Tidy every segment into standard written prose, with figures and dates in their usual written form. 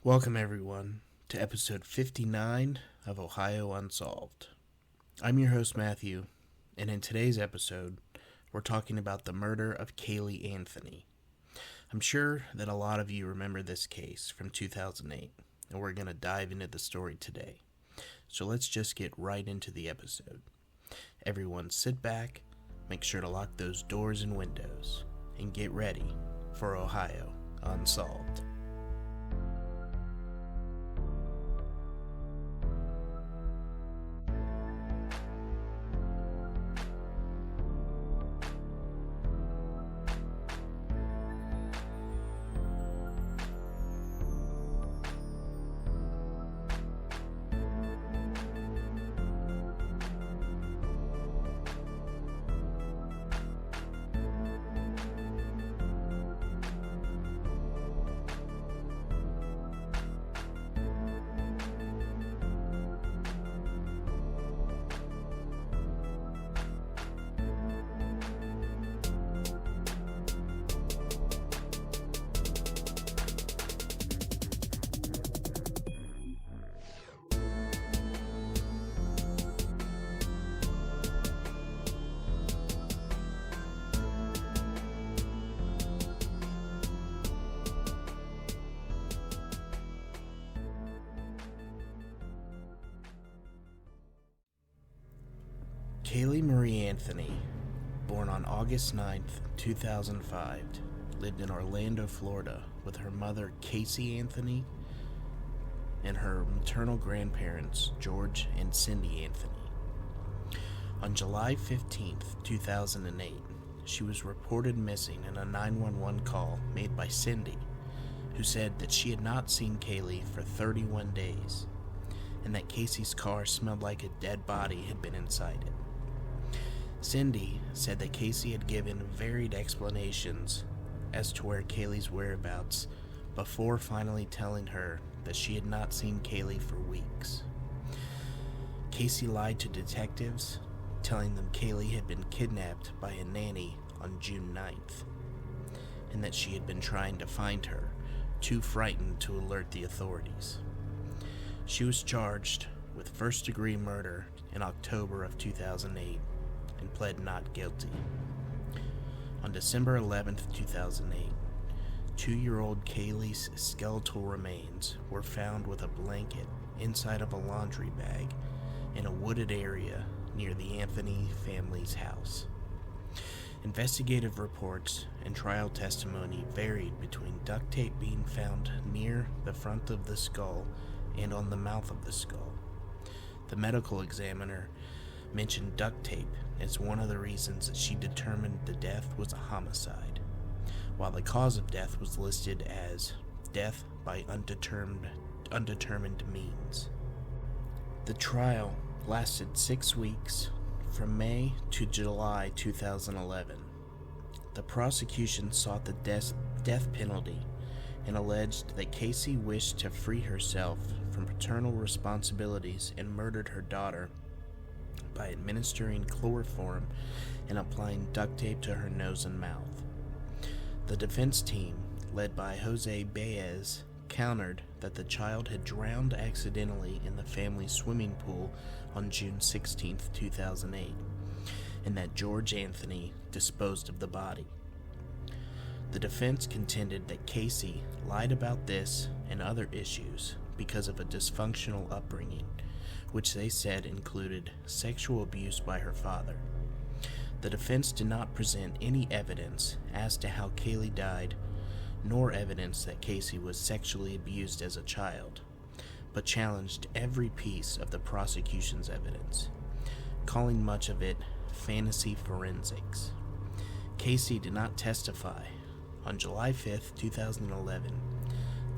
Welcome, everyone, to episode 59 of Ohio Unsolved. I'm your host, Matthew, and in today's episode, we're talking about the murder of Caylee Anthony. I'm sure that a lot of you remember this case from 2008, and we're going to dive into the story today. So let's just get right into the episode. Everyone sit back, make sure to lock those doors and windows, and get ready for Ohio Unsolved. Caylee Marie Anthony, born on August 9th, 2005, lived in Orlando, Florida with her mother, Caylee Anthony, and her maternal grandparents, George and Cindy Anthony. On July 15th, 2008, she was reported missing in a 911 call made by Cindy, who said that she had not seen Caylee for 31 days, and that Casey's car smelled like a dead body had been inside it. Cindy said that Casey had given varied explanations as to where Caylee's whereabouts before finally telling her that she had not seen Caylee for weeks. Casey lied to detectives, telling them Caylee had been kidnapped by a nanny on June 9th, and that she had been trying to find her, too frightened to alert the authorities. She was charged with first-degree murder in October of 2008, and pled not guilty. On December 11th, 2008, 2-year-old Caylee's skeletal remains were found with a blanket inside of a laundry bag in a wooded area near the Anthony family's house. Investigative reports and trial testimony varied between duct tape being found near the front of the skull and on the mouth of the skull. The medical examiner mentioned duct tape as one of the reasons that she determined the death was a homicide, while the cause of death was listed as death by undetermined means. The trial lasted 6 weeks, from May to July 2011. The prosecution sought the death penalty and alleged that Casey wished to free herself from paternal responsibilities and murdered her daughter by administering chloroform and applying duct tape to her nose and mouth. The defense team, led by Jose Baez, countered that the child had drowned accidentally in the family swimming pool on June 16, 2008, and that George Anthony disposed of the body. The defense contended that Casey lied about this and other issues because of a dysfunctional upbringing, which they said included sexual abuse by her father. The defense did not present any evidence as to how Caylee died, nor evidence that Casey was sexually abused as a child, but challenged every piece of the prosecution's evidence, calling much of it fantasy forensics. Casey did not testify. On July 5, 2011,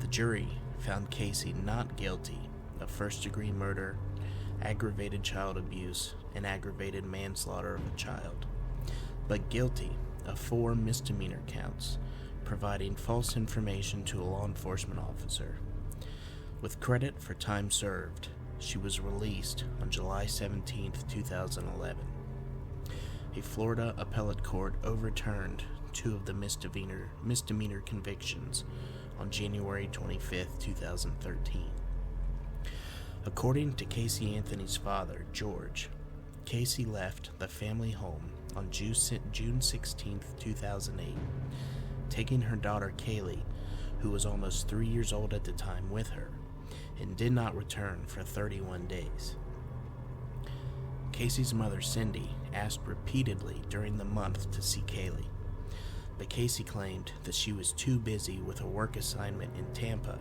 the jury found Casey not guilty of first-degree murder, aggravated child abuse, and aggravated manslaughter of a child, but guilty of 4 misdemeanor counts, providing false information to a law enforcement officer. With credit for time served, she was released on July 17, 2011. A Florida appellate court overturned 2 of the misdemeanor convictions on January 25, 2013. According to Caylee Anthony's father, George, Caylee left the family home on June 16, 2008, taking her daughter Caylee, who was almost 3 years old at the time, with her, and did not return for 31 days. Caylee's mother, Cindy, asked repeatedly during the month to see Caylee, but Caylee claimed that she was too busy with a work assignment in Tampa.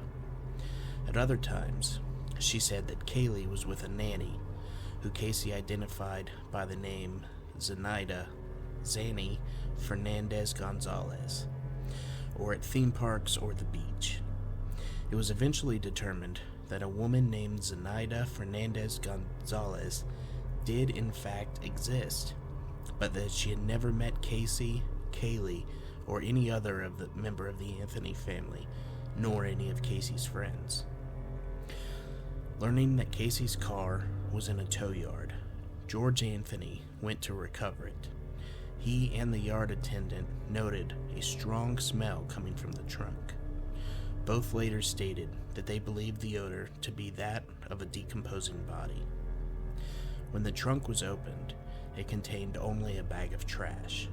At other times, she said that Caylee was with a nanny, who Caylee identified by the name Zani Fernandez Gonzalez, or at theme parks or the beach. It was eventually determined that a woman named Zenaida Fernandez Gonzalez did in fact exist, but that she had never met Caylee, or any other member of the Anthony family, nor any of Caylee's friends. Learning that Caylee's car was in a tow yard, George Anthony went to recover it. He and the yard attendant noted a strong smell coming from the trunk. Both later stated that they believed the odor to be that of a decomposing body. When the trunk was opened, it contained only a bag of trash.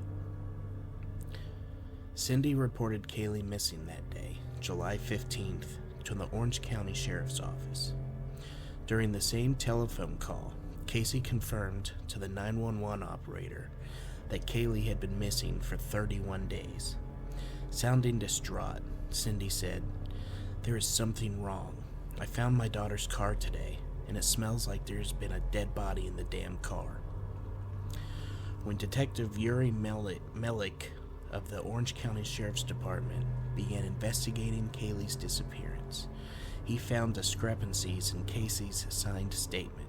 Cindy reported Caylee missing that day, July 15th, to the Orange County Sheriff's Office. During the same telephone call, Caylee confirmed to the 911 operator that Caylee had been missing for 31 days. Sounding distraught, Cindy said, "There is something wrong. I found my daughter's car today, and it smells like there's been a dead body in the damn car." When Detective Yuri Melik of the Orange County Sheriff's Department began investigating Caylee's disappearance, he found discrepancies in Caylee's signed statement.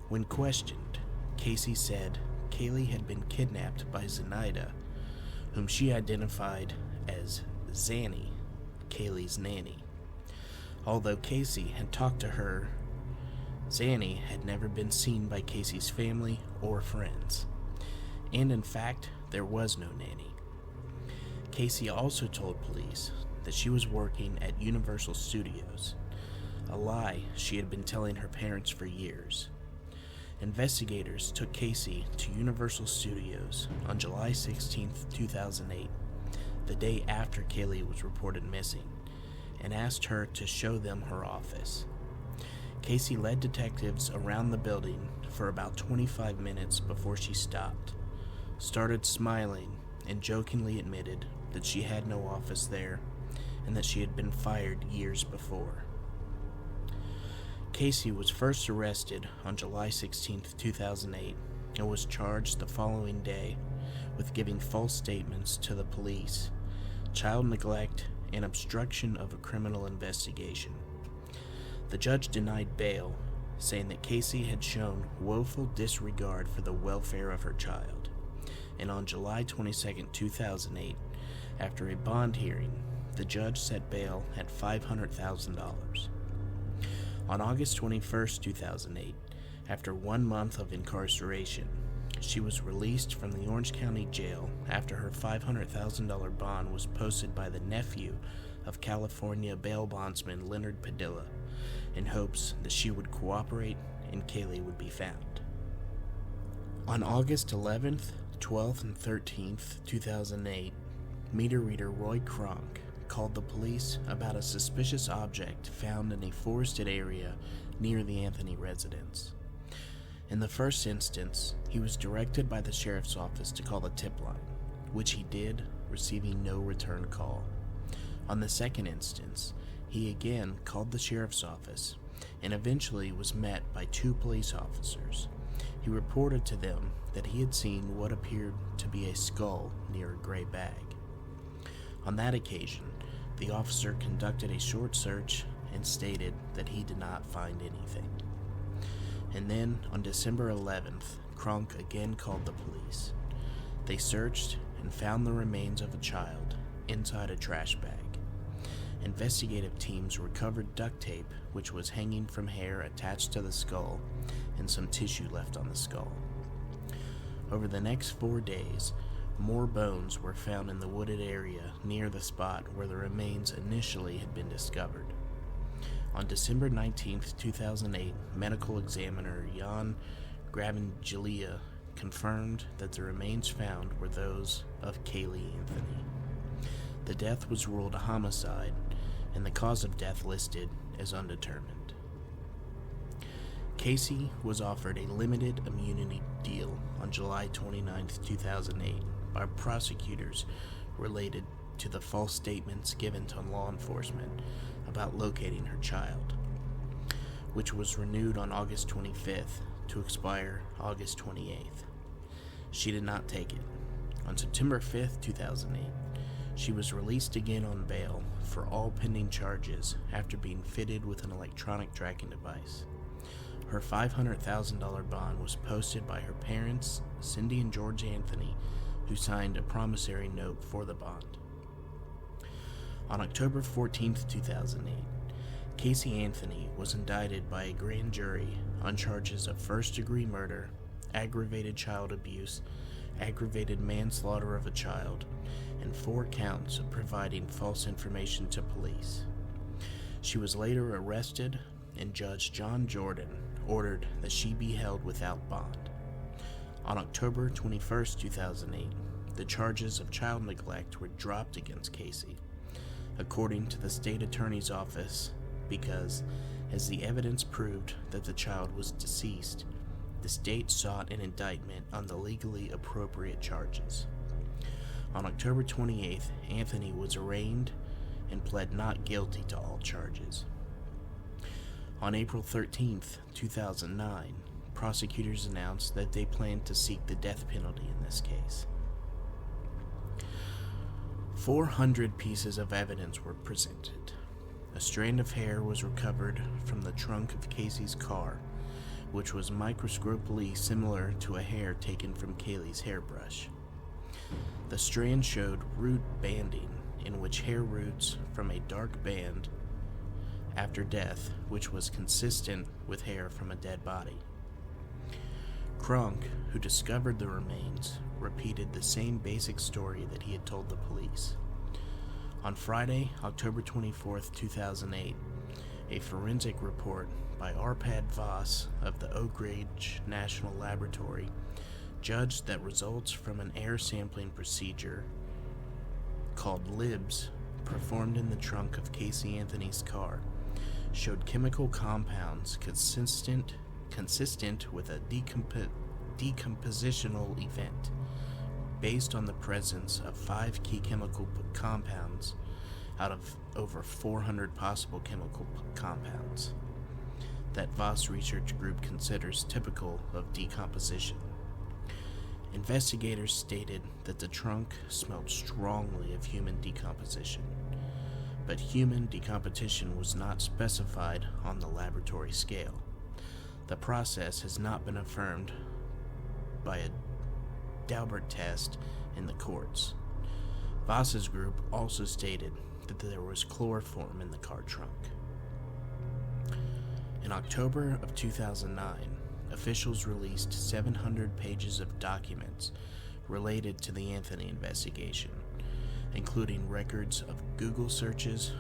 When questioned, Caylee said Caylee had been kidnapped by Zenaida, whom she identified as Zani, Caylee's nanny. Although Caylee had talked to her, Zani had never been seen by Caylee's family or friends. And in fact, there was no nanny. Caylee also told police that she was working at Universal Studios, a lie she had been telling her parents for years. Investigators took Caylee to Universal Studios on July 16, 2008, the day after Caylee was reported missing, and asked her to show them her office. Caylee led detectives around the building for about 25 minutes before she stopped, started smiling, and jokingly admitted that she had no office there and that she had been fired years before. Caylee was first arrested on July 16, 2008, and was charged the following day with giving false statements to the police, child neglect, and obstruction of a criminal investigation. The judge denied bail, saying that Caylee had shown woeful disregard for the welfare of her child. And on July 22, 2008, after a bond hearing, the judge set bail at $500,000. On August 21, 2008, after 1 month of incarceration, she was released from the Orange County Jail after her $500,000 bond was posted by the nephew of California bail bondsman Leonard Padilla, in hopes that she would cooperate and Caylee would be found. On August 11th, 12th, and 13th, 2008, meter reader Roy Kronk called the police about a suspicious object found in a forested area near the Anthony residence. In the first instance, he was directed by the sheriff's office to call the tip line, which he did, receiving no return call. On the second instance, he again called the sheriff's office and eventually was met by 2 police officers. He reported to them that he had seen what appeared to be a skull near a gray bag. On that occasion, the officer conducted a short search and stated that he did not find anything. And then, on December 11th, Kronk again called the police. They searched and found the remains of a child inside a trash bag. Investigative teams recovered duct tape, which was hanging from hair attached to the skull, and some tissue left on the skull. Over the next 4 days, more bones were found in the wooded area near the spot where the remains initially had been discovered. On December 19, 2008, medical examiner Jan Gravengelia confirmed that the remains found were those of Caylee Anthony. The death was ruled a homicide, and the cause of death listed as undetermined. Casey was offered a limited immunity deal on July 29, 2008 by prosecutors related to the false statements given to law enforcement about locating her child, which was renewed on August 25th to expire August 28th. She did not take it. On September 5th, 2008, she was released again on bail for all pending charges after being fitted with an electronic tracking device. Her $500,000 bond was posted by her parents, Cindy and George Anthony, who signed a promissory note for the bond. On October 14, 2008, Caylee Anthony was indicted by a grand jury on charges of first-degree murder, aggravated child abuse, aggravated manslaughter of a child, and 4 counts of providing false information to police. She was later arrested, and Judge John Jordan ordered that she be held without bond. On October 21, 2008, the charges of child neglect were dropped against Casey, according to the state attorney's office, because, as the evidence proved that the child was deceased, the state sought an indictment on the legally appropriate charges. On October 28th, Anthony was arraigned and pled not guilty to all charges. On April 13th, 2009, prosecutors announced that they planned to seek the death penalty in this case. 400 pieces of evidence were presented. A strand of hair was recovered from the trunk of Casey's car, which was microscopically similar to a hair taken from Caylee's hairbrush. The strand showed root banding, in which hair roots from a dark band after death, which was consistent with hair from a dead body. Kronk, who discovered the remains, repeated the same basic story that he had told the police. On Friday, October 24, 2008, a forensic report by Arpad Voss of the Oak Ridge National Laboratory judged that results from an air sampling procedure called LIBS performed in the trunk of Caylee Anthony's car showed chemical compounds consistent with a decompositional event based on the presence of 5 key chemical compounds out of over 400 possible chemical compounds that Voss Research Group considers typical of decomposition. Investigators stated that the trunk smelled strongly of human decomposition, but human decomposition was not specified on the laboratory scale. The process has not been affirmed by a Daubert test in the courts. Voss's group also stated that there was chloroform in the car trunk. In October of 2009, officials released 700 pages of documents related to the Anthony investigation, including records of Google searches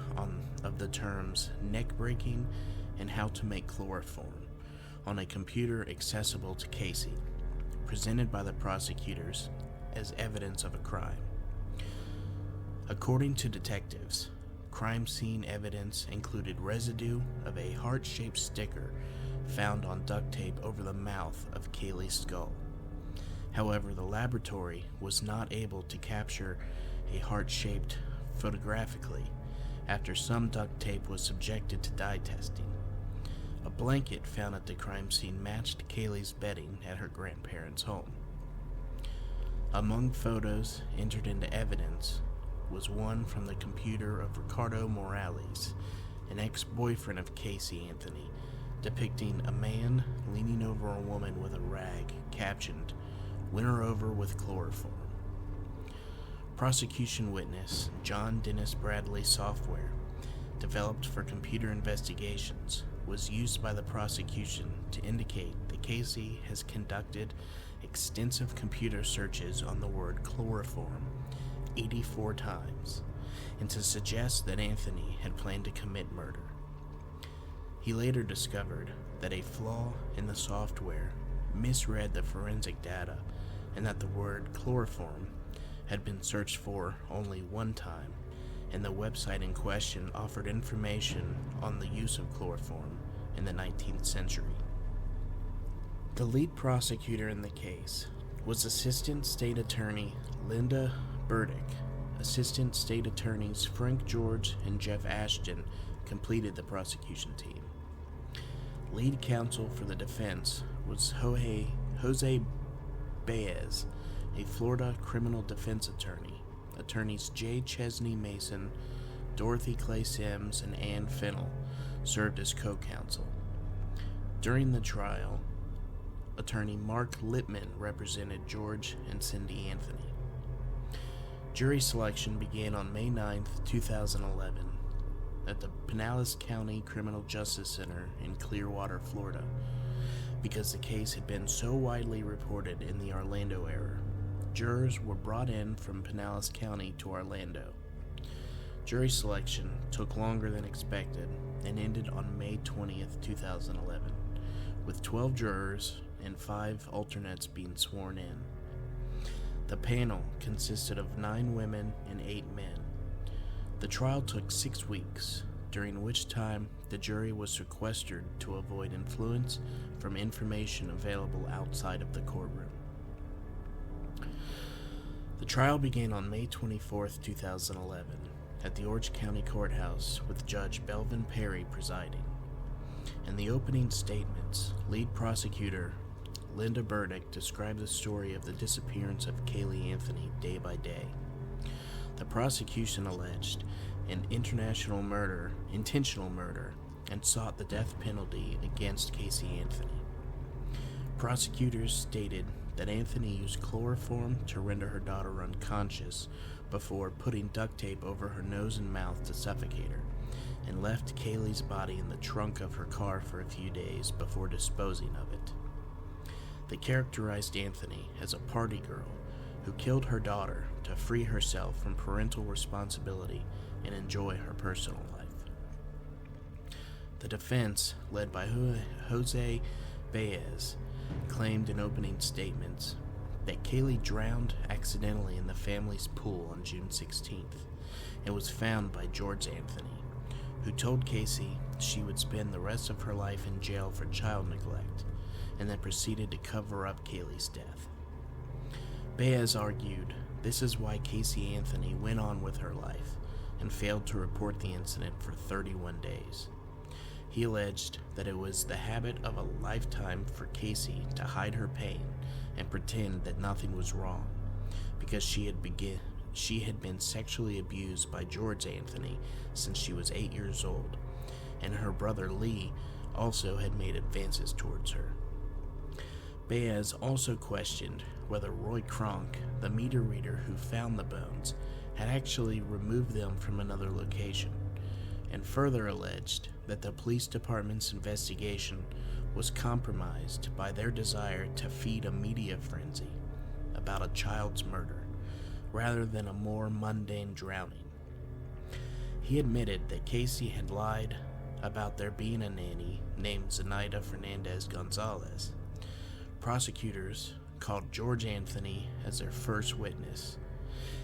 of the terms neck-breaking and how to make chloroform on a computer accessible to Casey, presented by the prosecutors as evidence of a crime. According to detectives, crime scene evidence included residue of a heart-shaped sticker found on duct tape over the mouth of Caylee's skull. However, the laboratory was not able to capture a heart-shaped photographically after some duct tape was subjected to dye testing. A blanket found at the crime scene matched Caylee's bedding at her grandparents' home. Among photos entered into evidence was one from the computer of Ricardo Morales, an ex-boyfriend of Caylee Anthony, depicting a man leaning over a woman with a rag, captioned, "Win her over with chloroform." Prosecution witness John Dennis Bradley software, developed for computer investigations, was used by the prosecution to indicate that Casey has conducted extensive computer searches on the word chloroform 84 times, and to suggest that Anthony had planned to commit murder. He later discovered that a flaw in the software misread the forensic data, and that the word chloroform had been searched for only one time, and the website in question offered information on the use of chloroform in the 19th century. The lead prosecutor in the case was Assistant State Attorney Linda Burdick. Assistant State Attorneys Frank George and Jeff Ashton completed the prosecution team. Lead counsel for the defense was Jose Baez, a Florida criminal defense attorney. Attorneys J. Chesney Mason, Dorothy Clay Sims, and Ann Fennell served as co-counsel. During the trial, attorney Mark Lippman represented George and Cindy Anthony. Jury selection began on May 9, 2011, at the Pinellas County Criminal Justice Center in Clearwater, Florida, because the case had been so widely reported in the Orlando area. Jurors were brought in from Pinellas County to Orlando. Jury selection took longer than expected and ended on May 20, 2011, with 12 jurors and 5 alternates being sworn in. The panel consisted of 9 women and 8 men. The trial took 6 weeks, during which time the jury was sequestered to avoid influence from information available outside of the courtroom. The trial began on May 24, 2011, at the Orange County Courthouse with Judge Belvin Perry presiding. In the opening statements, lead prosecutor Linda Burdick described the story of the disappearance of Caylee Anthony day by day. The prosecution alleged an intentional murder, and sought the death penalty against Caylee Anthony. Prosecutors stated that Anthony used chloroform to render her daughter unconscious before putting duct tape over her nose and mouth to suffocate her, and left Caylee's body in the trunk of her car for a few days before disposing of it. They characterized Anthony as a party girl who killed her daughter to free herself from parental responsibility and enjoy her personal life. The defense, led by Jose Baez, claimed in opening statements that Caylee drowned accidentally in the family's pool on June 16th and was found by George Anthony, who told Casey she would spend the rest of her life in jail for child neglect, and then proceeded to cover up Caylee's death. Baez argued this is why Caylee Anthony went on with her life and failed to report the incident for 31 days. He alleged that it was the habit of a lifetime for Caylee to hide her pain and pretend that nothing was wrong, because she had been sexually abused by George Anthony since she was 8 years old, and her brother Lee also had made advances towards her. Baez also questioned whether Roy Kronk, the meter reader who found the bones, had actually removed them from another location, and further alleged that the police department's investigation was compromised by their desire to feed a media frenzy about a child's murder, rather than a more mundane drowning. He admitted that Caylee had lied about there being a nanny named Zenaida Fernandez Gonzalez. Prosecutors called George Anthony as their first witness,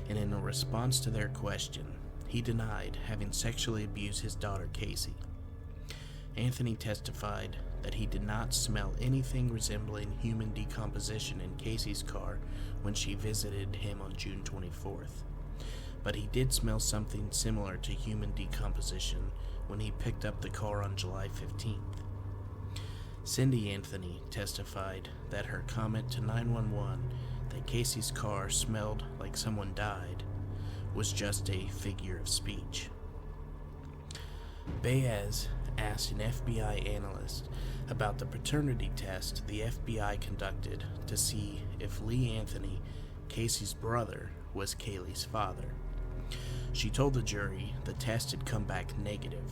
and in a response to their question, he denied having sexually abused his daughter Caylee. Anthony testified that he did not smell anything resembling human decomposition in Caylee's car when she visited him on June 24th, but he did smell something similar to human decomposition when he picked up the car on July 15th. Cindy Anthony testified that her comment to 911 that Caylee's car smelled like someone died was just a figure of speech. Baez asked an FBI analyst about the paternity test the FBI conducted to see if Lee Anthony, Caylee's brother, was Caylee's father. She told the jury the test had come back negative.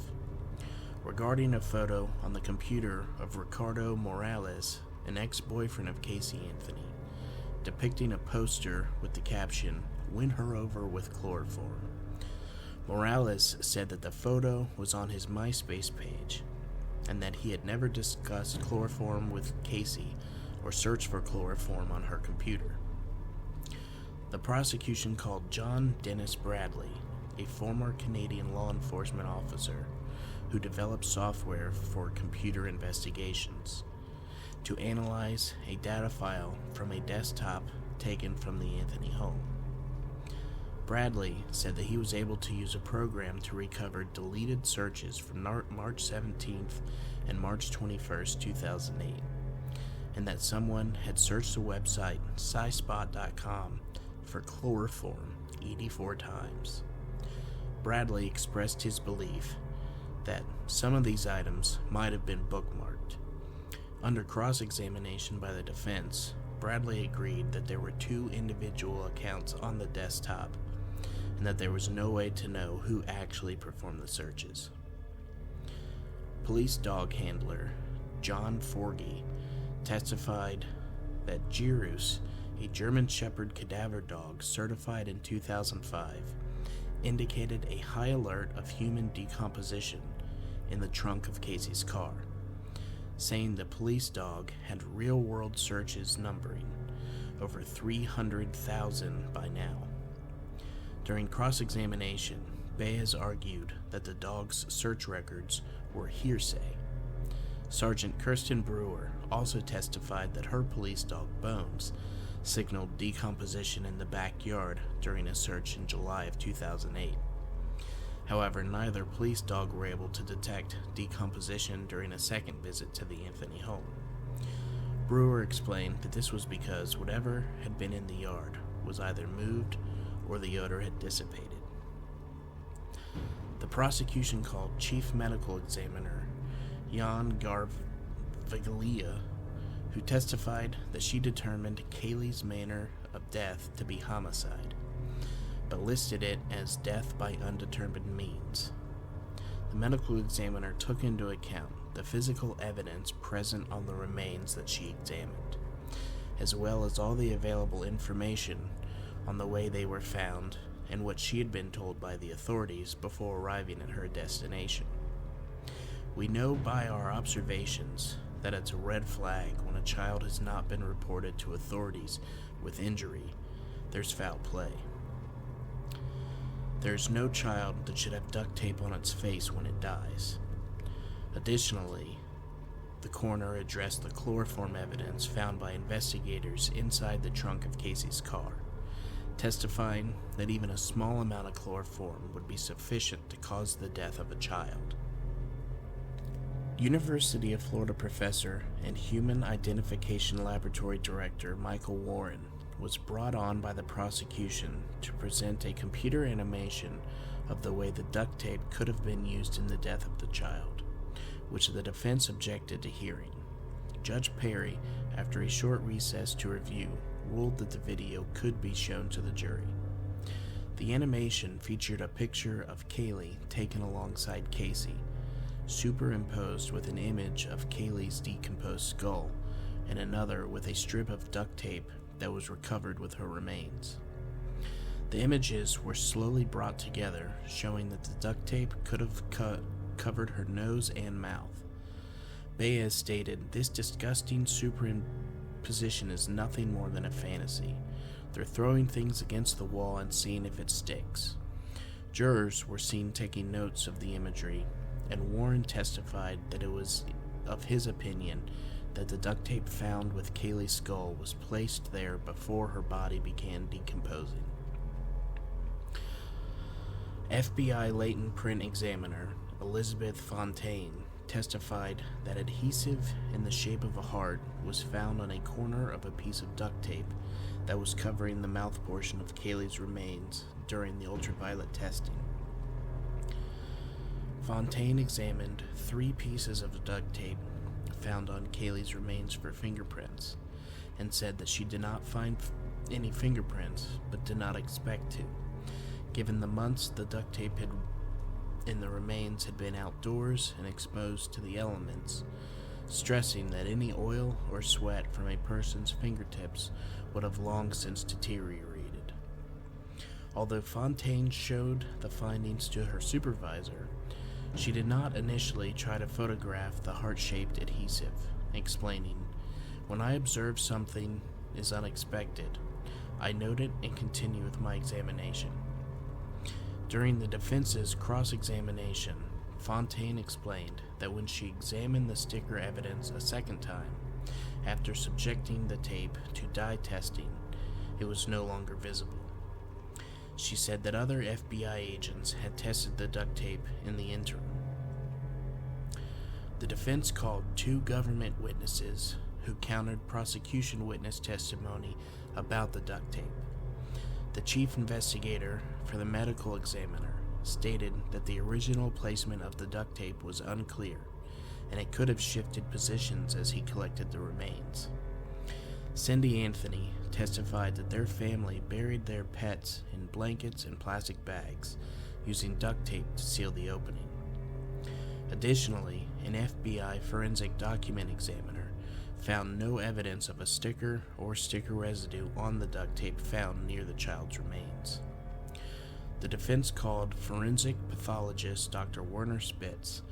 Regarding a photo on the computer of Ricardo Morales, an ex-boyfriend of Caylee Anthony, depicting a poster with the caption, "Win her over with chloroform." Morales said that the photo was on his MySpace page and that he had never discussed chloroform with Casey or searched for chloroform on her computer. The prosecution called John Dennis Bradley, a former Canadian law enforcement officer who developed software for computer investigations, to analyze a data file from a desktop taken from the Anthony home. Bradley said that he was able to use a program to recover deleted searches from March 17th and March 21st, 2008, and that someone had searched the website scispot.com for chloroform 84 times. Bradley expressed his belief that some of these items might have been bookmarked. Under cross-examination by the defense, Bradley agreed that there were 2 individual accounts on the desktop and that there was no way to know who actually performed the searches. Police dog handler John Forgey testified that Jirus, a German Shepherd cadaver dog certified in 2005, indicated a high alert of human decomposition in the trunk of Casey's car, saying the police dog had real-world searches numbering over 300,000 by now. During cross-examination, Baez argued that the dog's search records were hearsay. Sergeant Kirsten Brewer also testified that her police dog Bones signaled decomposition in the backyard during a search in July of 2008. However, neither police dog were able to detect decomposition during a second visit to the Anthony home. Brewer explained that this was because whatever had been in the yard was either moved or the odor had dissipated. The prosecution called Chief Medical Examiner Jan Garviglia, who testified that she determined Caylee's manner of death to be homicide, but listed it as death by undetermined means. The medical examiner took into account the physical evidence present on the remains that she examined, as well as all the available information on the way they were found and what she had been told by the authorities before arriving at her destination. We know by our observations that it's a red flag when a child has not been reported to authorities with injury. There's foul play. There's no child that should have duct tape on its face when it dies. Additionally, the coroner addressed the chloroform evidence found by investigators inside the trunk of Casey's car, testifying that even a small amount of chloroform would be sufficient to cause the death of a child. University of Florida professor and Human Identification Laboratory director Michael Warren was brought on by the prosecution to present a computer animation of the way the duct tape could have been used in the death of the child, which the defense objected to hearing. Judge Perry, after a short recess to review, ruled that the video could be shown to the jury. The animation featured a picture of Caylee taken alongside Casey, superimposed with an image of Caylee's decomposed skull and another with a strip of duct tape that was recovered with her remains. The images were slowly brought together, showing that the duct tape could have covered her nose and mouth. Baez stated, "This disgusting superimposition is nothing more than a fantasy. They're throwing things against the wall and seeing if it sticks." Jurors were seen taking notes of the imagery, and Warren testified that it was of his opinion that the duct tape found with Caylee's skull was placed there before her body began decomposing. FBI latent print examiner Elizabeth Fontaine testified that adhesive in the shape of a heart was found on a corner of a piece of duct tape that was covering the mouth portion of Caylee's remains during the ultraviolet testing. Fontaine examined 3 pieces of duct tape found on Caylee's remains for fingerprints and said that she did not find any fingerprints but did not expect to, given the months the duct tape in the remains had been outdoors and exposed to the elements. stressing that any oil or sweat from a person's fingertips would have long since deteriorated. Although Fontaine showed the findings to her supervisor, she did not initially try to photograph the heart-shaped adhesive, explaining, "When I observe something is unexpected, I note it and continue with my examination." During the defense's cross-examination, Fontaine explained that when she examined the sticker evidence a second time, after subjecting the tape to dye testing, it was no longer visible. She said that other FBI agents had tested the duct tape in the interim. The defense called 2 government witnesses who countered prosecution witness testimony about the duct tape. The chief investigator for the medical examiner stated that the original placement of the duct tape was unclear, and it could have shifted positions as he collected the remains. Cindy Anthony testified that their family buried their pets in blankets and plastic bags, using duct tape to seal the opening. Additionally, an FBI forensic document examiner found no evidence of a sticker or sticker residue on the duct tape found near the child's remains. The defense called forensic pathologist Dr. Werner Spitz,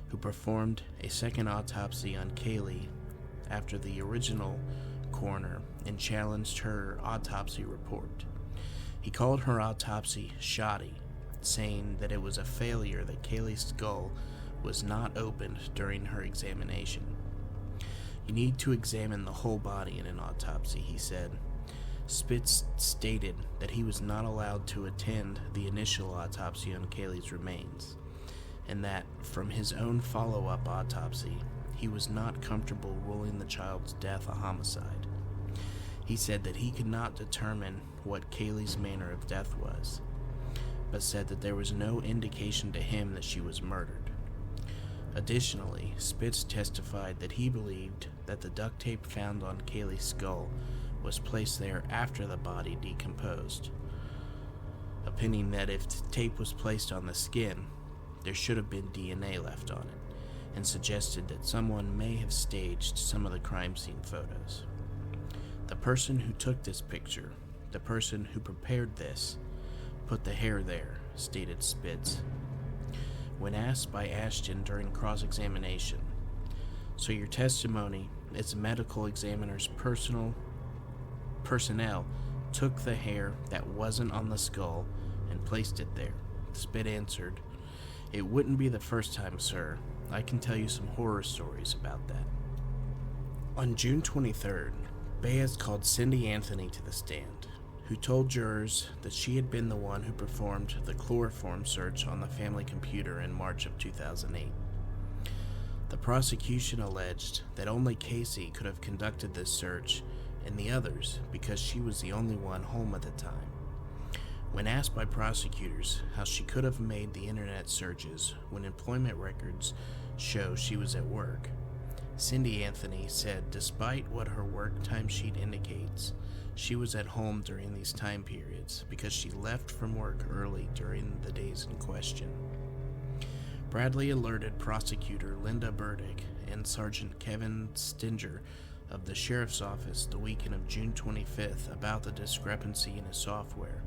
who performed a second autopsy on Caylee after the original coroner, and challenged her autopsy report. He called her autopsy shoddy, saying that it was a failure that Caylee's skull was not opened during her examination. "You need to examine the whole body in an autopsy," he said. Spitz stated that he was not allowed to attend the initial autopsy on Caylee's remains, and that, from his own follow-up autopsy, he was not comfortable ruling the child's death a homicide. He said that he could not determine what Caylee's manner of death was, but said that there was no indication to him that she was murdered. Additionally, Spitz testified that he believed that the duct tape found on Caylee's skull was placed there after the body decomposed, opinion that if the tape was placed on the skin, there should have been DNA left on it, and suggested that someone may have staged some of the crime scene photos. "The person who took this picture, the person who prepared this, put the hair there," stated Spitz. When asked by Ashton during cross-examination, "So your testimony is the medical examiner's personnel took the hair that wasn't on the skull and placed it there?" Spitz answered, "It wouldn't be the first time, sir. I can tell you some horror stories about that." On June 23rd, Baez called Cindy Anthony to the stand, who told jurors that she had been the one who performed the chloroform search on the family computer in March of 2008. The prosecution alleged that only Casey could have conducted this search, and the others because she was the only one home at the time. When asked by prosecutors how she could have made the internet searches when employment records show she was at work, Cindy Anthony said despite what her work timesheet indicates, she was at home during these time periods because she left from work early during the days in question. Bradley alerted prosecutor Linda Burdick and Sergeant Kevin Stinger of the sheriff's office the weekend of June 25th about the discrepancy in his software,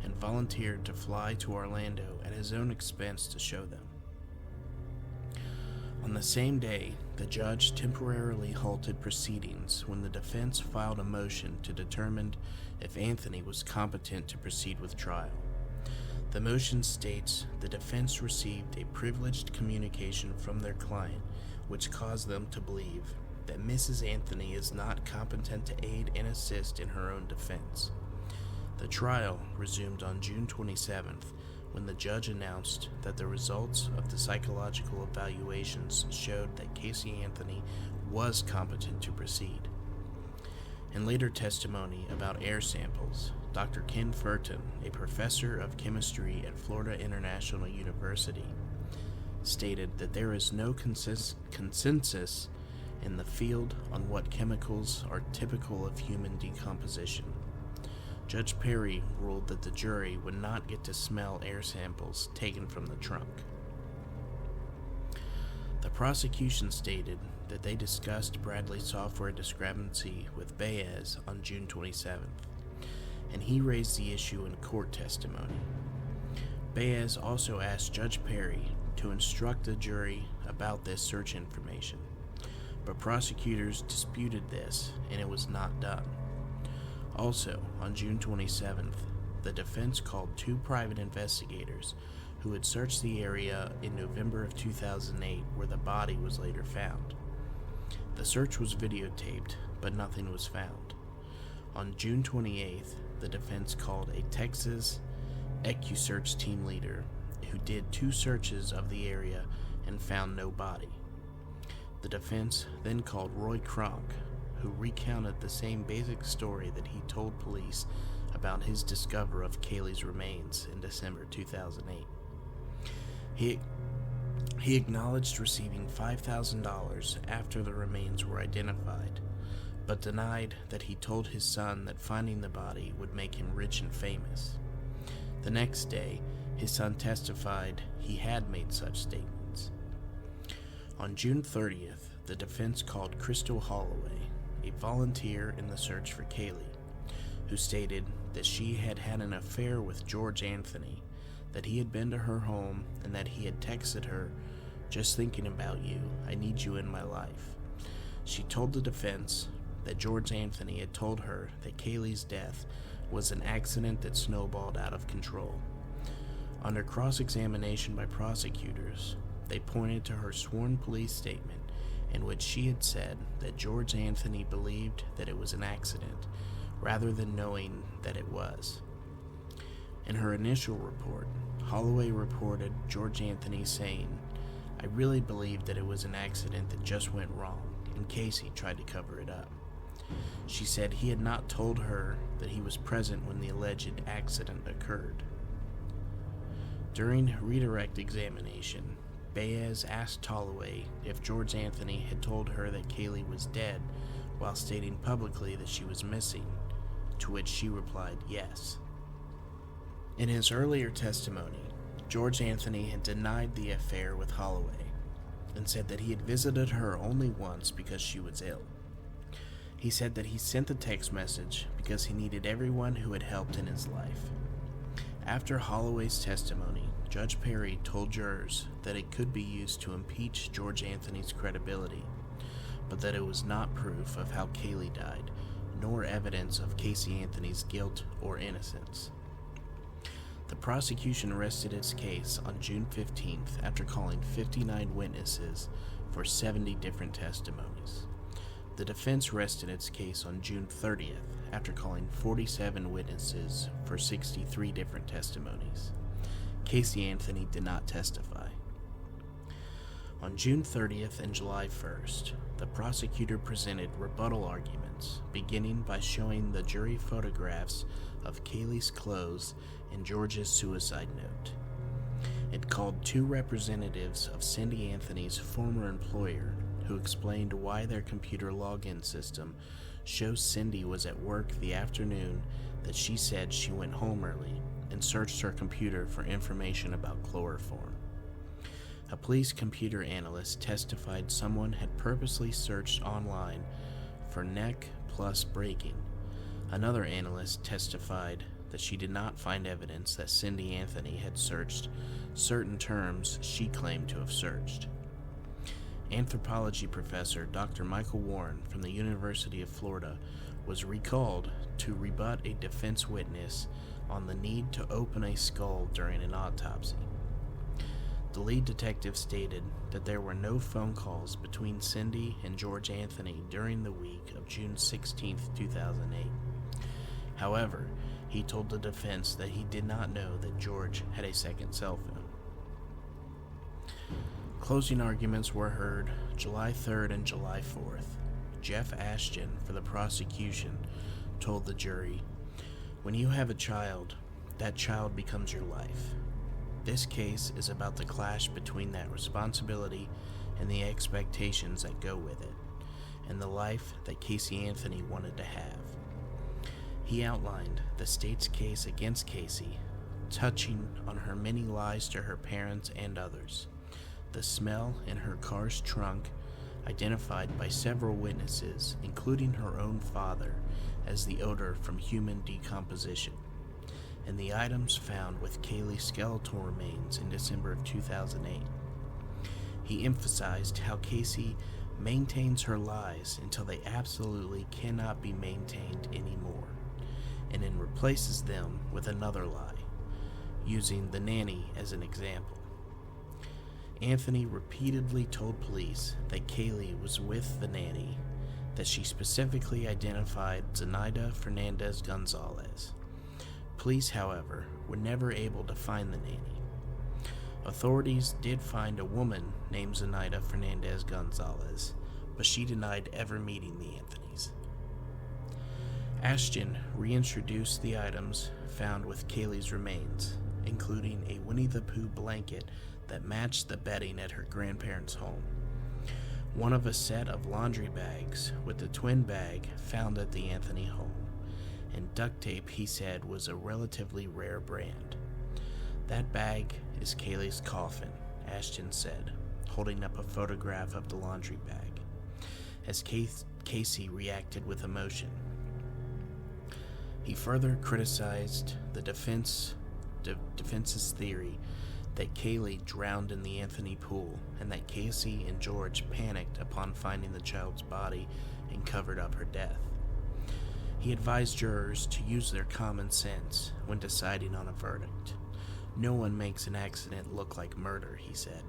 and volunteered to fly to Orlando at his own expense to show them. On the same day, the judge temporarily halted proceedings when the defense filed a motion to determine if Anthony was competent to proceed with trial. The motion states the defense received a privileged communication from their client which caused them to believe that Mrs. Anthony is not competent to aid and assist in her own defense. The trial resumed on June 27th when the judge announced that the results of the psychological evaluations showed that Caylee Anthony was competent to proceed. In later testimony about air samples, Dr. Ken Furton, a professor of chemistry at Florida International University, stated that there is no consensus in the field on what chemicals are typical of human decomposition. Judge Perry ruled that the jury would not get to smell air samples taken from the trunk. The prosecution stated that they discussed Bradley's software discrepancy with Baez on June 27th, and he raised the issue in court testimony. Baez also asked Judge Perry to instruct the jury about this search information, but prosecutors disputed this and it was not done. Also, on June 27th, the defense called two private investigators who had searched the area in November of 2008 where the body was later found. The search was videotaped, but nothing was found. On June 28th, the defense called a Texas EcuSearch team leader who did two searches of the area and found no body. The defense then called Roy Kronk, who recounted the same basic story that he told police about his discovery of Caylee's remains in December 2008. He acknowledged receiving $5,000 after the remains were identified, but denied that he told his son that finding the body would make him rich and famous. The next day, his son testified he had made such statements. On June 30th, the defense called Crystal Holloway, a volunteer in the search for Caylee, who stated that she had had an affair with George Anthony, that he had been to her home, and that he had texted her, "Just thinking about you, I need you in my life." She told the defense that George Anthony had told her that Caylee's death was an accident that snowballed out of control. Under cross-examination by prosecutors, they pointed to her sworn police statement in which she had said that George Anthony believed that it was an accident, rather than knowing that it was. In her initial report, Holloway reported George Anthony saying, "I really believed that it was an accident that just went wrong, and Caylee tried to cover it up." She said he had not told her that he was present when the alleged accident occurred. During redirect examination, Baez asked Holloway if George Anthony had told her that Caylee was dead while stating publicly that she was missing, to which she replied yes. In his earlier testimony, George Anthony had denied the affair with Holloway and said that he had visited her only once because she was ill. He said that he sent the text message because he needed everyone who had helped in his life. After Holloway's testimony, Judge Perry told jurors that it could be used to impeach George Anthony's credibility, but that it was not proof of how Caylee died, nor evidence of Caylee Anthony's guilt or innocence. The prosecution rested its case on June 15th after calling 59 witnesses for 70 different testimonies. The defense rested its case on June 30th after calling 47 witnesses for 63 different testimonies. Caylee Anthony did not testify. On June 30th and July 1st, the prosecutor presented rebuttal arguments, beginning by showing the jury photographs of Caylee's clothes and George's suicide note. It called two representatives of Cindy Anthony's former employer who explained why their computer login system shows Cindy was at work the afternoon that she said she went home early and searched her computer for information about chloroform. A police computer analyst testified someone had purposely searched online for neck plus breaking. Another analyst testified that she did not find evidence that Cindy Anthony had searched certain terms she claimed to have searched. Anthropology professor Dr. Michael Warren from the University of Florida was recalled to rebut a defense witness on the need to open a skull during an autopsy. The lead detective stated that there were no phone calls between Cindy and George Anthony during the week of June 16, 2008. However, he told the defense that he did not know that George had a second cell phone. Closing arguments were heard July 3rd and July 4th. Jeff Ashton, for the prosecution, told the jury, "When you have a child, that child becomes your life. This case is about the clash between that responsibility and the expectations that go with it, and the life that Caylee Anthony wanted to have." He outlined the state's case against Caylee, touching on her many lies to her parents and others. the smell in her car's trunk, identified by several witnesses, including her own father, as the odor from human decomposition, and the items found with Caylee's skeletal remains in December of 2008. He emphasized how Casey maintains her lies until they absolutely cannot be maintained anymore, and then replaces them with another lie, using the nanny as an example. Anthony repeatedly told police that Caylee was with the nanny, that she specifically identified Zenaida Fernandez Gonzalez. Police, however, were never able to find the nanny. Authorities did find a woman named Zenaida Fernandez Gonzalez, but she denied ever meeting the Anthonys. Ashton reintroduced the items found with Caylee's remains, including a Winnie the Pooh blanket that matched the bedding at her grandparents' home, one of a set of laundry bags with the twin bag found at the Anthony home, and duct tape he said was a relatively rare brand. That bag is Caylee's coffin, Ashton said, holding up a photograph of the laundry bag, as Casey reacted with emotion. He further criticized the defense's theory that Caylee drowned in the Anthony pool, and that Casey and George panicked upon finding the child's body and covered up her death. He advised jurors to use their common sense when deciding on a verdict. No one makes an accident look like murder, he said.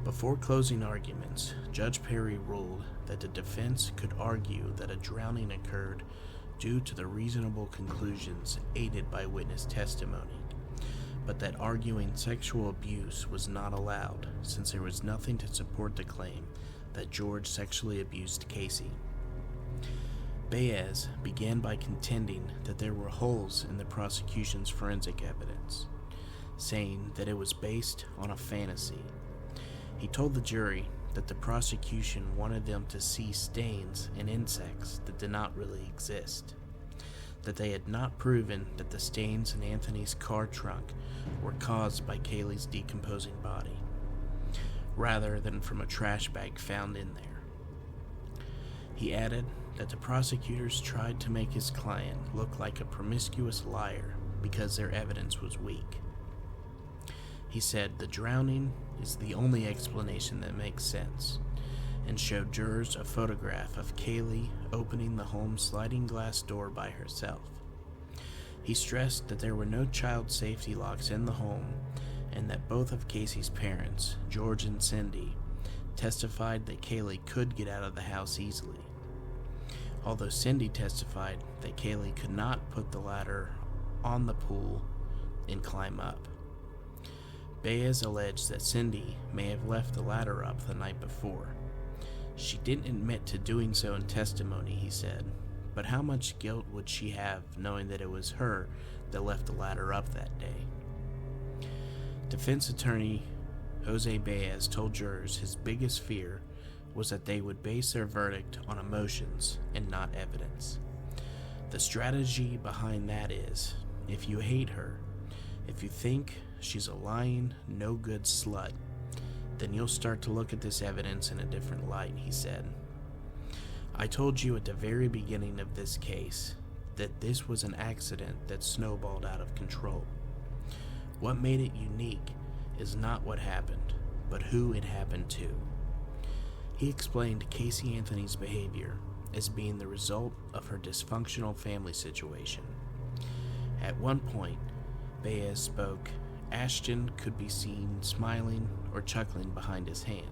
Before closing arguments, Judge Perry ruled that the defense could argue that a drowning occurred due to the reasonable conclusions aided by witness testimony, but that arguing sexual abuse was not allowed, since there was nothing to support the claim that George sexually abused Casey. Baez began by contending that there were holes in the prosecution's forensic evidence, saying that it was based on a fantasy. He told the jury that the prosecution wanted them to see stains and insects that did not really exist, that they had not proven that the stains in Anthony's car trunk were caused by Caylee's decomposing body, rather than from a trash bag found in there. He added that the prosecutors tried to make his client look like a promiscuous liar because their evidence was weak. He said the drowning is the only explanation that makes sense, and showed jurors a photograph of Caylee opening the home's sliding glass door by herself. He stressed that there were no child safety locks in the home, and that both of Casey's parents, George and Cindy, testified that Caylee could get out of the house easily, although Cindy testified that Caylee could not put the ladder on the pool and climb up. Baez alleged that Cindy may have left the ladder up the night before. She didn't admit to doing so in testimony, he said, but how much guilt would she have knowing that it was her that left the ladder up that day? Defense attorney Jose Baez told jurors his biggest fear was that they would base their verdict on emotions and not evidence. The strategy behind that is, if you hate her, if you think she's a lying, no-good slut, then you'll start to look at this evidence in a different light, he said. I told you at the very beginning of this case that this was an accident that snowballed out of control. What made it unique is not what happened, but who it happened to. He explained Caylee Anthony's behavior as being the result of her dysfunctional family situation. At one point, Baez spoke, Ashton could be seen smiling or chuckling behind his hand.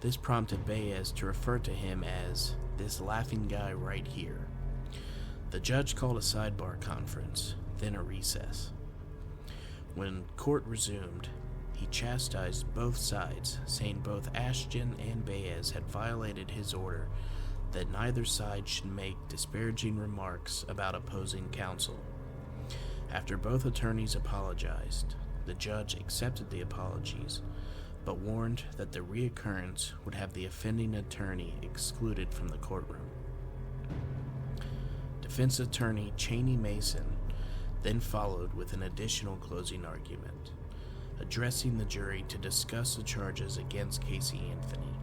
This prompted Baez to refer to him as this laughing guy right here. The judge called a sidebar conference, then a recess. When court resumed, he chastised both sides, saying both Ashton and Baez had violated his order that neither side should make disparaging remarks about opposing counsel. After both attorneys apologized, the judge accepted the apologies, but warned that the reoccurrence would have the offending attorney excluded from the courtroom. Defense attorney Cheney Mason then followed with an additional closing argument. addressing the jury to discuss the charges against Caylee Anthony.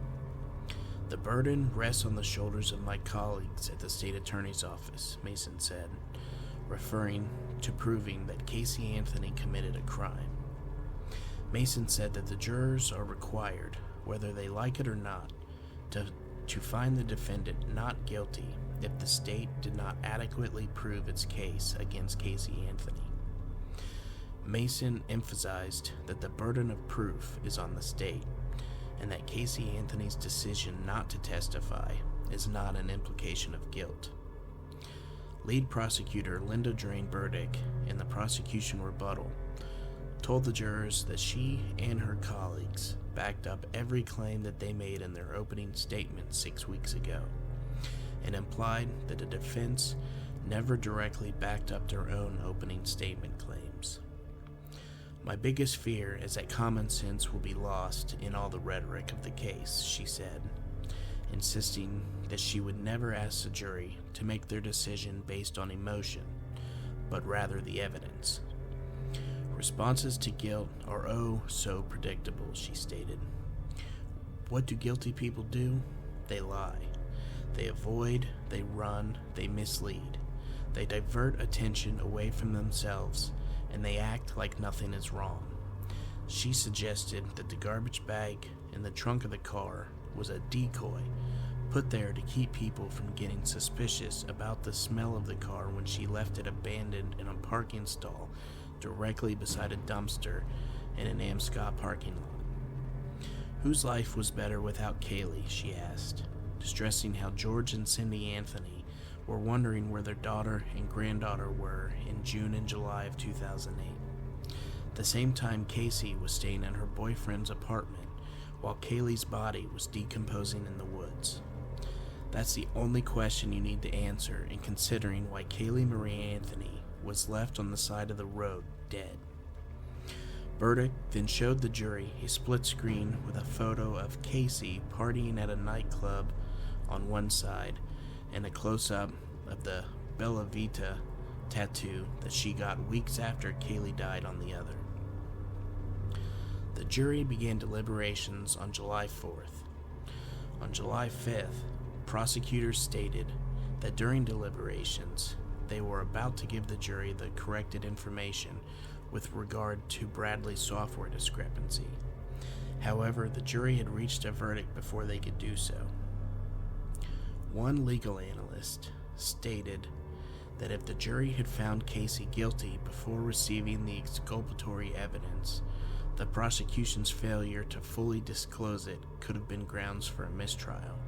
"The burden rests on the shoulders of my colleagues at the state attorney's office," Mason said, referring to proving that Caylee Anthony committed a crime. Mason said that the jurors are required, whether they like it or not, to find the defendant not guilty if the state did not adequately prove its case against Caylee Anthony. Mason emphasized that the burden of proof is on the state, and that Caylee Anthony's decision not to testify is not an implication of guilt. Lead prosecutor Linda Drain Burdick, in the prosecution rebuttal, told the jurors that she and her colleagues backed up every claim that they made in their opening statement 6 weeks ago, and implied that the defense never directly backed up their own opening statement claims. "My biggest fear is that common sense will be lost in all the rhetoric of the case," she said, insisting that she would never ask the jury to make their decision based on emotion, but rather the evidence. "Responses to guilt are oh so predictable," she stated. "What do guilty people do? They lie. They avoid, they run, they mislead. They divert attention away from themselves, and they act like nothing is wrong." She suggested that the garbage bag in the trunk of the car was a decoy put there to keep people from getting suspicious about the smell of the car when she left it abandoned in a parking stall directly beside a dumpster in an Amscot parking lot. "Whose life was better without Caylee?" she asked, stressing how George and Cindy Anthony were wondering where their daughter and granddaughter were in June and July of 2008. The same time, Caylee was staying in her boyfriend's apartment while Caylee's body was decomposing in the woods. That's the only question you need to answer in considering why Caylee Marie Anthony was left on the side of the road dead. Burdick then showed the jury a split screen with a photo of Caylee partying at a nightclub on one side and a close-up of the Bella Vita tattoo that she got weeks after Caylee died on the other. The jury began deliberations on July 4th. On July 5th, prosecutors stated that during deliberations, they were about to give the jury the corrected information with regard to Bradley's software discrepancy. However, the jury had reached a verdict before they could do so. One legal analyst stated that if the jury had found Caylee guilty before receiving the exculpatory evidence, the prosecution's failure to fully disclose it could have been grounds for a mistrial.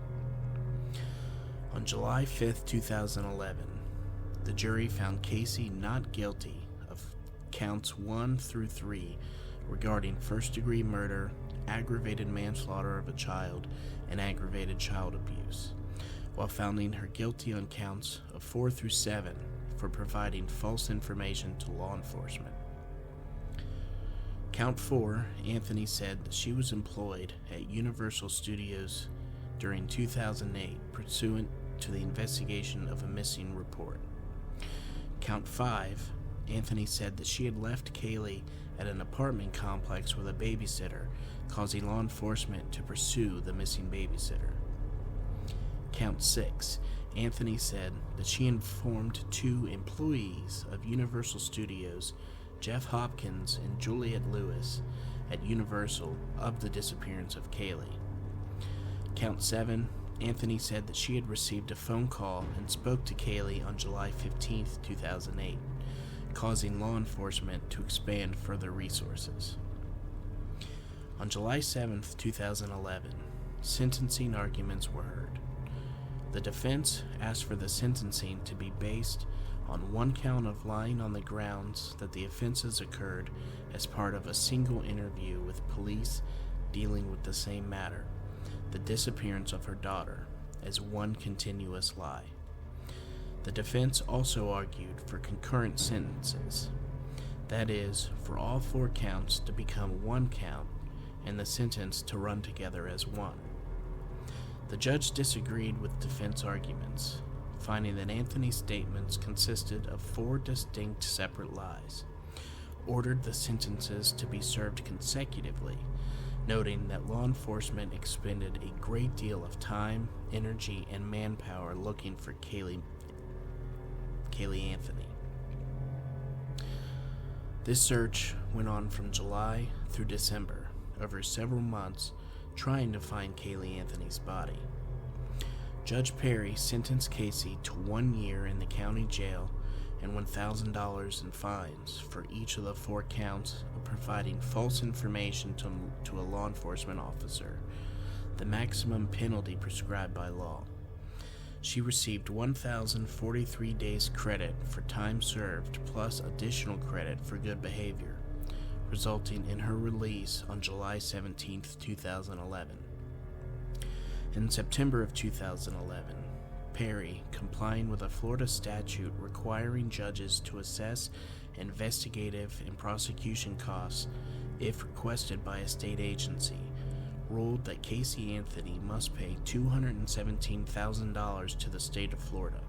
On July 5, 2011, the jury found Caylee not guilty of counts 1 through 3 regarding first-degree murder, aggravated manslaughter of a child, and aggravated child abuse, while finding her guilty on counts of 4 through 7 for providing false information to law enforcement. Count 4, Anthony said that she was employed at Universal Studios during 2008 pursuant to the investigation of a missing report. Count 5, Anthony said that she had left Caylee at an apartment complex with a babysitter, causing law enforcement to pursue the missing babysitter. Count 6, Anthony said that she informed 2 employees of Universal Studios, Jeff Hopkins and Juliette Lewis, at Universal of the disappearance of Caylee. Count 7, Anthony said that she had received a phone call and spoke to Caylee on July 15, 2008, causing law enforcement to expand further resources. On July 7, 2011, sentencing arguments were heard. The defense asked for the sentencing to be based on one count of lying on the grounds that the offenses occurred as part of a single interview with police dealing with the same matter, the disappearance of her daughter, as one continuous lie. The defense also argued for concurrent sentences, that is, for all 4 counts to become one count and the sentence to run together as one. The judge disagreed with defense arguments, finding that Anthony's statements consisted of 4 distinct separate lies, ordered the sentences to be served consecutively, noting that law enforcement expended a great deal of time, energy, and manpower looking for Caylee Anthony. This search went on from July through December, over several months, trying to find Caylee Anthony's body. Judge Perry sentenced Casey to 1 year in the county jail and $1,000 in fines for each of the 4 counts of providing false information to a law enforcement officer, the maximum penalty prescribed by law. She received 1,043 days credit for time served plus additional credit for good behavior, resulting in her release on July 17, 2011. In September of 2011, Perry, complying with a Florida statute requiring judges to assess investigative and prosecution costs if requested by a state agency, ruled that Caylee Anthony must pay $217,000 to the state of Florida.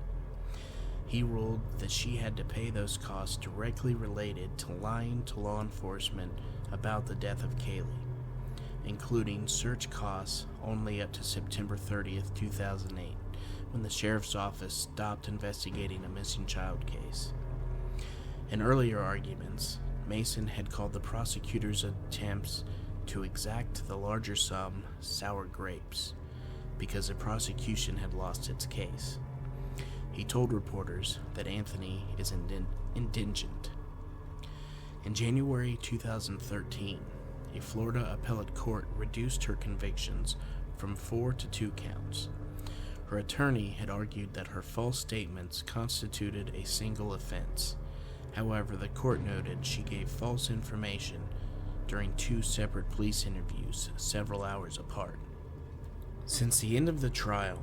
He ruled that she had to pay those costs directly related to lying to law enforcement about the death of Caylee, including search costs only up to September 30th, 2008, when the sheriff's office stopped investigating a missing child case. In earlier arguments, Mason had called the prosecutor's attempts to exact the larger sum sour grapes because the prosecution had lost its case. He told reporters that Anthony is indigent. In January 2013, a Florida appellate court reduced her convictions from 4 to 2 counts. Her attorney had argued that her false statements constituted a single offense. However, the court noted she gave false information during 2 separate police interviews several hours apart. Since the end of the trial,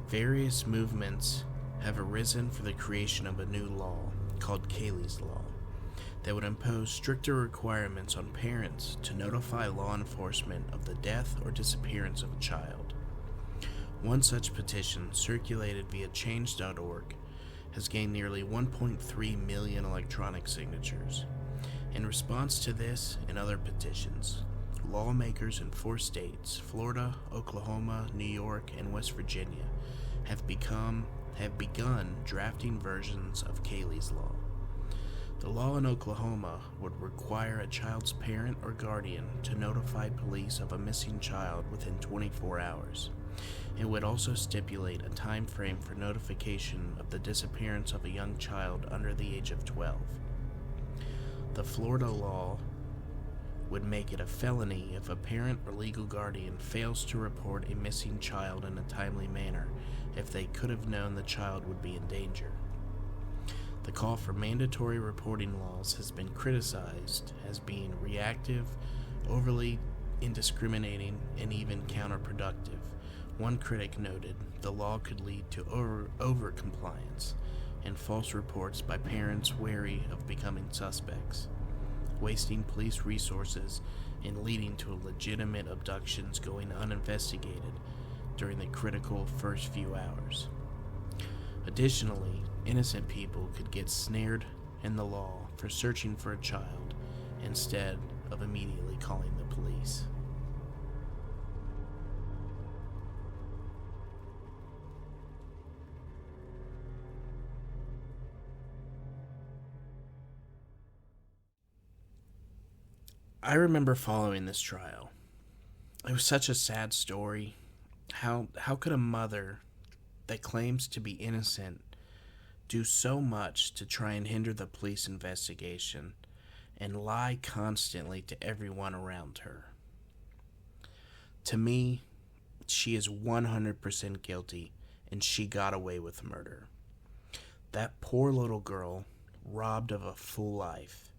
various movements have arisen for the creation of a new law called Caylee's Law that would impose stricter requirements on parents to notify law enforcement of the death or disappearance of a child. One such petition, circulated via change.org, has gained nearly 1.3 million electronic signatures. In response to this and other petitions, lawmakers in 4 states, Florida, Oklahoma, New York, and West Virginia, have begun drafting versions of Caylee's Law. The law in Oklahoma would require a child's parent or guardian to notify police of a missing child within 24 hours. It would also stipulate a time frame for notification of the disappearance of a young child under the age of 12. The Florida law would make it a felony if a parent or legal guardian fails to report a missing child in a timely manner if they could have known the child would be in danger. The call for mandatory reporting laws has been criticized as being reactive, overly indiscriminating, and even counterproductive. One critic noted the law could lead to over-compliance and false reports by parents wary of becoming suspects, wasting police resources and leading to legitimate abductions going uninvestigated during the critical first few hours. Additionally, innocent people could get snared in the law for searching for a child instead of immediately calling the police. I remember following this trial. It was such a sad story. How could a mother that claims to be innocent do so much to try and hinder the police investigation and lie constantly to everyone around her? To me, she is 100% guilty, and she got away with murder. That poor little girl, robbed of a full life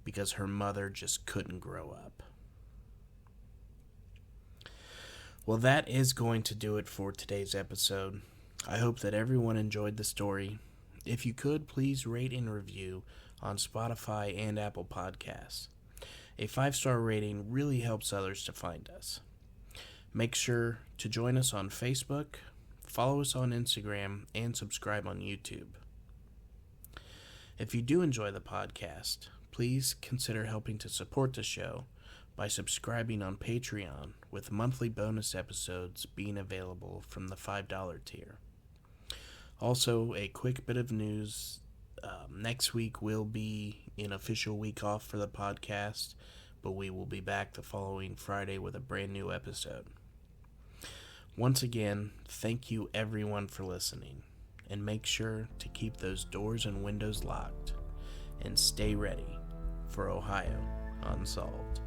because her mother just couldn't grow up. Well, that is going to do it for today's episode. I hope that everyone enjoyed the story. If you could, please rate and review on Spotify and Apple Podcasts. A 5-star rating really helps others to find us. Make sure to join us on Facebook, follow us on Instagram, and subscribe on YouTube. If you do enjoy the podcast, please consider helping to support the show by subscribing on Patreon, with monthly bonus episodes being available from the $5 tier. Also, a quick bit of news. Next week will be an official week off for the podcast, but we will be back the following Friday with a brand new episode. Once again, thank you everyone for listening, and make sure to keep those doors and windows locked, and stay ready for Ohio Unsolved.